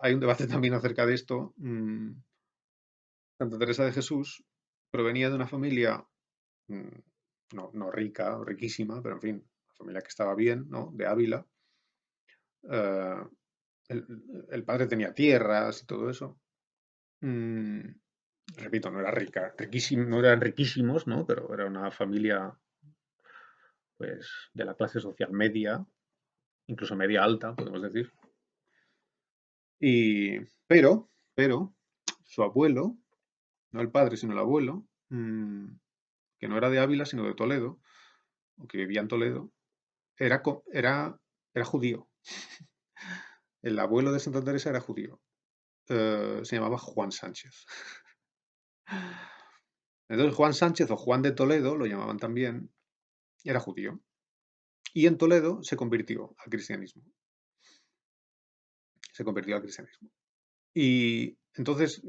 hay un debate también acerca de esto. Santa Teresa de Jesús provenía de una familia mm, no rica, riquísima, pero en fin, una familia que estaba bien, ¿no? De Ávila. Eh, el, el padre tenía tierras y todo eso. Mm, Repito, no era rica, no eran riquísimos, ¿no? Pero era una familia, pues, de la clase social media, incluso media alta, podemos decir. Y, pero, su abuelo, no el padre, sino el abuelo, que no era de Ávila, sino de Toledo, o que vivía en Toledo, era judío. El abuelo de Santa Teresa era judío. Se llamaba Juan Sánchez. Entonces Juan Sánchez o Juan de Toledo, lo llamaban también, era judío. Y en Toledo se convirtió al cristianismo. Se convirtió al cristianismo. Y entonces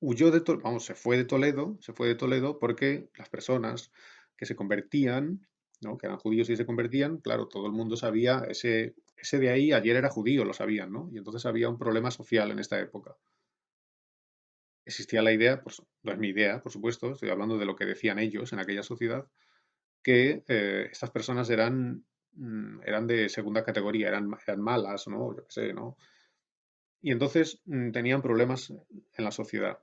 huyó de Toledo, vamos, se fue de Toledo porque las personas que se convertían, ¿no? Que eran judíos y se convertían, claro, todo el mundo sabía, ese de ahí ayer era judío, lo sabían, ¿no? Y entonces había un problema social en esta época. Existía la idea, pues no es mi idea, por supuesto, estoy hablando de lo que decían ellos en aquella sociedad, que estas personas eran de segunda categoría, eran malas, ¿no? Yo qué sé, ¿no? Y entonces tenían problemas en la sociedad,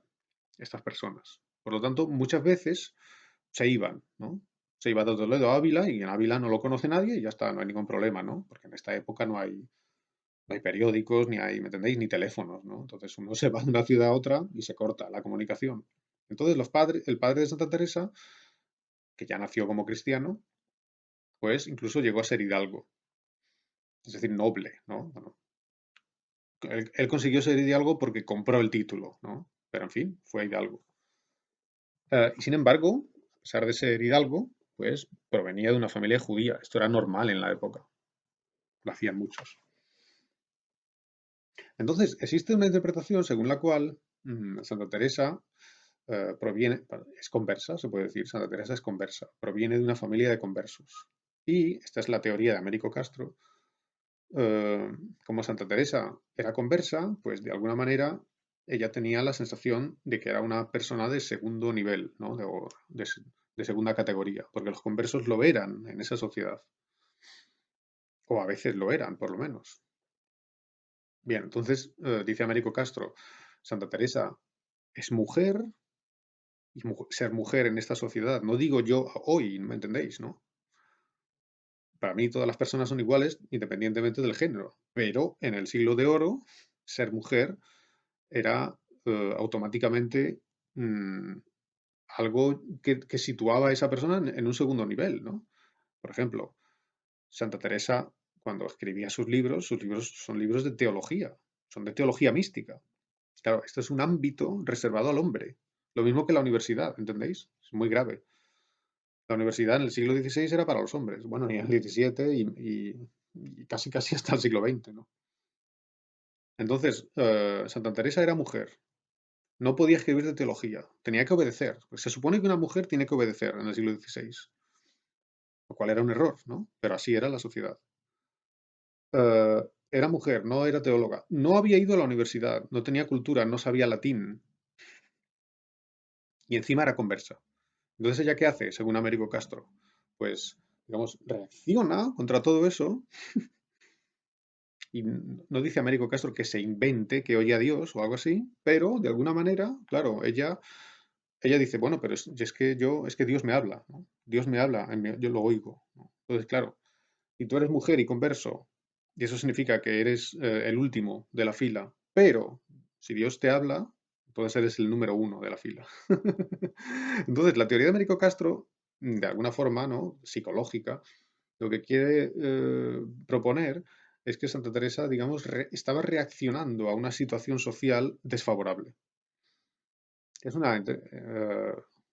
estas personas. Por lo tanto, muchas veces se iban, ¿no? Se iba de Toledo a Ávila y en Ávila no lo conoce nadie y ya está, no hay ningún problema, ¿no? Porque en esta época no hay periódicos, ni hay, ¿me entendéis? Ni teléfonos, ¿no? Entonces uno se va de una ciudad a otra y se corta la comunicación. Entonces el padre de Santa Teresa, que ya nació como cristiano, pues incluso llegó a ser hidalgo, es decir, noble, ¿no? Bueno, él consiguió ser hidalgo porque compró el título, ¿no? Pero en fin, fue hidalgo. Y sin embargo, a pesar de ser hidalgo, pues provenía de una familia judía. Esto era normal en la época. Lo hacían muchos. Entonces, existe una interpretación según la cual Santa Teresa es conversa, se puede decir, Santa Teresa es conversa, proviene de una familia de conversos. Y esta es la teoría de Américo Castro. eh, Como Santa Teresa era conversa, pues de alguna manera ella tenía la sensación de que era una persona de segundo nivel, ¿no? De segunda categoría, porque los conversos lo eran en esa sociedad, o a veces lo eran, por lo menos. Bien, entonces, dice Américo Castro, Santa Teresa es mujer, y ser mujer en esta sociedad, no digo yo hoy, ¿me entendéis, no? Para mí todas las personas son iguales independientemente del género, pero en el siglo de oro, ser mujer era automáticamente mm, algo que situaba a esa persona en un segundo nivel, ¿no? Por ejemplo, Santa Teresa, cuando escribía sus libros son libros de teología, son de teología mística. Claro, esto es un ámbito reservado al hombre. Lo mismo que la universidad, ¿entendéis? Es muy grave. La universidad en el siglo XVI era para los hombres, bueno, y en el XVII y casi casi hasta el siglo XX, ¿no? Entonces, Santa Teresa era mujer, no podía escribir de teología, tenía que obedecer. Pues se supone que una mujer tiene que obedecer en el siglo XVI, lo cual era un error, ¿no? Pero así era la sociedad. Era mujer, no era teóloga, no había ido a la universidad, no tenía cultura, no sabía latín y encima era conversa. Entonces, ¿ella qué hace, según Américo Castro? Pues, digamos, reacciona contra todo eso y no dice Américo Castro que se invente, que oye a Dios o algo así, pero de alguna manera, claro, ella dice, bueno, pero es que es que Dios me habla, ¿no? Dios me habla, yo lo oigo, ¿no? Entonces, claro, y tú eres mujer y converso, y eso significa que eres el último de la fila, pero si Dios te habla, entonces eres el número uno de la fila. Entonces, la teoría de Américo Castro, de alguna forma, ¿no? Psicológica, lo que quiere proponer es que Santa Teresa, digamos, estaba reaccionando a una situación social desfavorable. Es una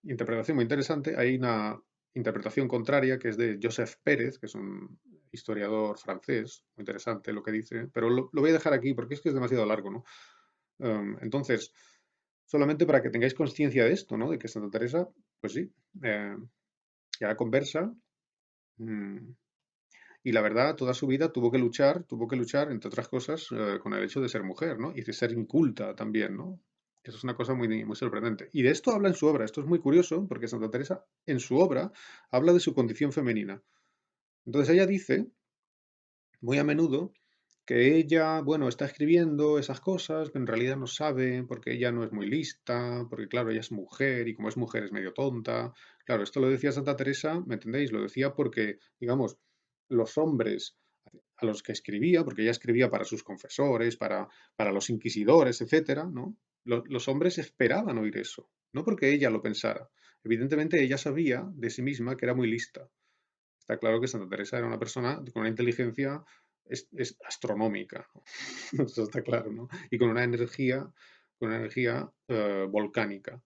interpretación muy interesante. Hay una interpretación contraria que es de Joseph Pérez, que es un historiador francés, muy interesante lo que dice, pero lo voy a dejar aquí porque es que es demasiado largo, ¿no? Entonces, solamente para que tengáis conciencia de esto, ¿no? De que Santa Teresa, pues sí, eh, era conversa, mm, y la verdad, toda su vida tuvo que luchar, entre otras cosas, con el hecho de ser mujer, ¿no? Y de ser inculta también, ¿no? Eso es una cosa muy sorprendente. Y de esto habla en su obra. Esto es muy curioso porque Santa Teresa, en su obra, habla de su condición femenina. Entonces ella dice, muy a menudo, que ella, bueno, está escribiendo esas cosas, pero en realidad no sabe, porque ella no es muy lista, porque claro, ella es mujer y como es mujer es medio tonta. Claro, esto lo decía Santa Teresa, ¿me entendéis? Lo decía porque, digamos, los hombres a los que escribía, porque ella escribía para sus confesores, para los inquisidores, etcétera, ¿no? Los hombres esperaban oír eso, no porque ella lo pensara. Evidentemente ella sabía de sí misma que era muy lista. Está claro que Santa Teresa era una persona con una inteligencia es astronómica, ¿no? Eso está claro, ¿no? Y con una energía volcánica.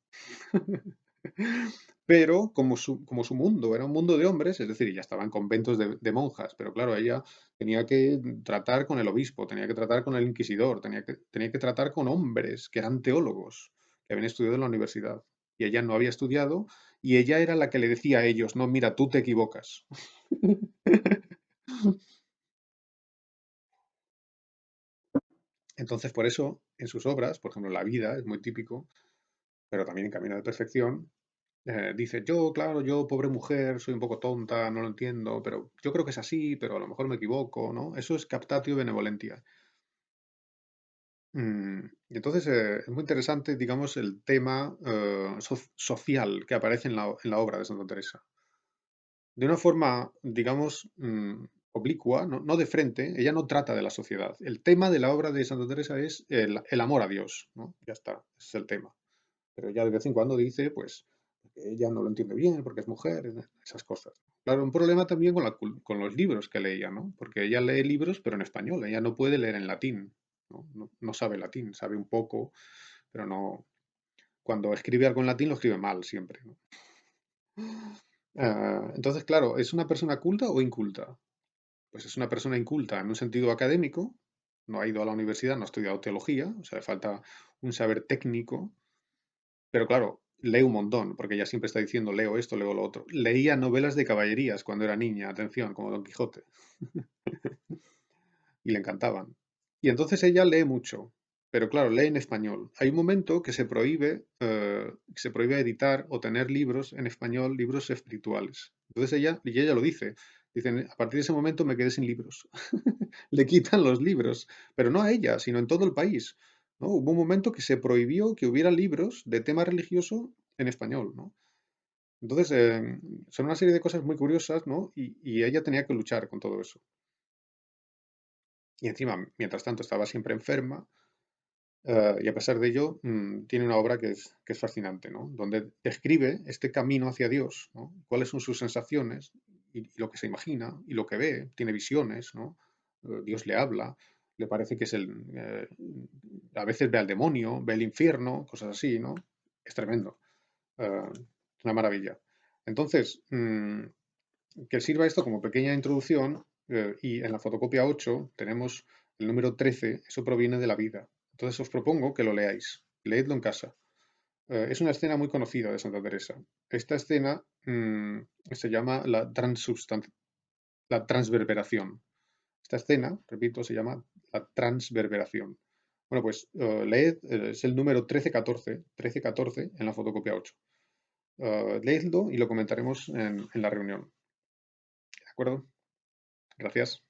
Pero como su mundo era un mundo de hombres, es decir, ella estaba en conventos de monjas, pero claro, ella tenía que tratar con el obispo, tenía que tratar con el inquisidor, tenía que tratar con hombres que eran teólogos, que habían estudiado en la universidad. Y ella no había estudiado, y ella era la que le decía a ellos, no, mira, tú te equivocas. Entonces, por eso, en sus obras, por ejemplo, La vida es muy típico, pero también en Camino de Perfección, dice, yo, claro, yo, pobre mujer, soy un poco tonta, no lo entiendo, pero yo creo que es así, pero a lo mejor me equivoco, ¿no? Eso es captatio benevolentia. Y entonces es muy interesante, digamos, el tema social que aparece en la obra de Santa Teresa. De una forma, digamos, oblicua, no de frente, ella no trata de la sociedad. El tema de la obra de Santa Teresa es el amor a Dios, ¿no? Ya está, ese es el tema. Pero ella de vez en cuando dice, pues, que ella no lo entiende bien porque es mujer, esas cosas. Claro, un problema también con los libros que leía, ¿no? Porque ella lee libros, pero en español, ella no puede leer en latín, ¿no? No sabe latín, sabe un poco, pero no. Cuando escribe algo en latín lo escribe mal siempre, ¿no? Entonces, claro, ¿es una persona culta o inculta? Pues es una persona inculta en un sentido académico, no ha ido a la universidad, no ha estudiado teología, o sea, le falta un saber técnico, pero claro, lee un montón, porque ella siempre está diciendo, leo esto, leo lo otro. Leía novelas de caballerías cuando era niña, atención, como Don Quijote, y le encantaban. Y entonces ella lee mucho, pero claro, lee en español. Hay un momento que se prohíbe editar o tener libros en español, libros espirituales. Entonces ella lo dice, dicen, a partir de ese momento me quedé sin libros. Le quitan los libros, pero no a ella, sino en todo el país, ¿no? Hubo un momento que se prohibió que hubiera libros de tema religioso en español, ¿no? Entonces, son una serie de cosas muy curiosas, ¿no? Y ella tenía que luchar con todo eso. Y encima, mientras tanto, estaba siempre enferma, y a pesar de ello, tiene una obra que es fascinante, ¿no? Donde describe este camino hacia Dios, ¿no? Cuáles son sus sensaciones y lo que se imagina y lo que ve, tiene visiones, ¿no? Dios le habla, le parece que a veces ve al demonio, ve el infierno, cosas así, ¿no? Es tremendo, es una maravilla. Entonces, que sirva esto como pequeña introducción, y en la fotocopia 8 tenemos el número 13, eso proviene de la vida. Entonces os propongo que lo leáis, leedlo en casa. Es una escena muy conocida de Santa Teresa. Esta escena se llama la transverberación. Esta escena, repito, se llama la transverberación. Bueno, pues leed, es el número 1314 en la fotocopia 8. Leedlo y lo comentaremos en la reunión. ¿De acuerdo? Gracias.